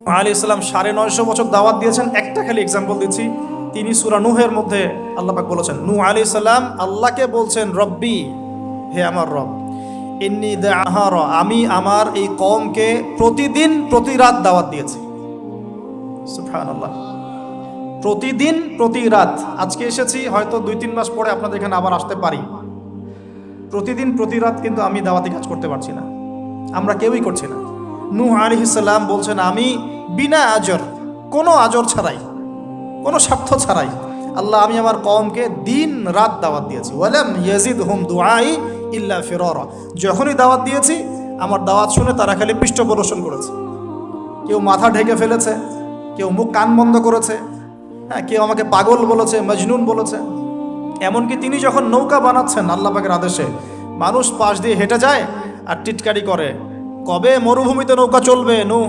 আলাইহিস সালাম 950 বছর দাওয়াত দিয়েছেন। একটা খালি এক্সাম্পল দিচ্ছি, তিনি সূরা নূহের মধ্যে আল্লাহ পাক বলেছেন, নূহ আলাইহিস সালাম আল্লাহকে বলছেন, রব্বি, হে আমার রব, ইন্নী দাআহার, আমি আমার এই কওমকে প্রতিদিন প্রতি রাত দাওয়াত দিয়েছি। সুবহানাল্লাহ, প্রতিদিন প্রতি রাত। আজকে এসেছি, হয়তো 2-3 মাস পরে আপনাদের এখানে আবার আসতে পারি। প্রতিদিন প্রতি রাত কিন্তু আমি দাওয়াতি কাজ করতে পারছি না, আমরা কেউই করছি না। নূহ আলাইহিস সালাম বলছেন, আমি বিনা আজর, কোনো আজর ছাড়াই, কোনো স্বার্থ ছাড়াই, আল্লাহ, আমি আমার কওমকে দিন রাত দাওয়াত দিয়েছি। ওয়ালাম ইয়াজিদহুম দুআই ইল্লা ফিরারা, যখনই দাওয়াত দিয়েছি আমার দাওয়াত শুনে তারা খালি পৃষ্ঠ প্রদর্শন করেছে। কেউ মাথা ঢেকে ফেলেছে, কেউ মুখ কান বন্ধ করেছে, হ্যাঁ, কেউ আমাকে পাগল বলেছে, মজনুন বলেছে। এমনকি তিনি যখন নৌকা বানাচ্ছেন আল্লাহ পাকের আদেশে, মানুষ পাশ দিয়ে হেঁটে যায় আর টিটকারি করে, কবে মরুভূমিতে নৌকা চলবে নূহ,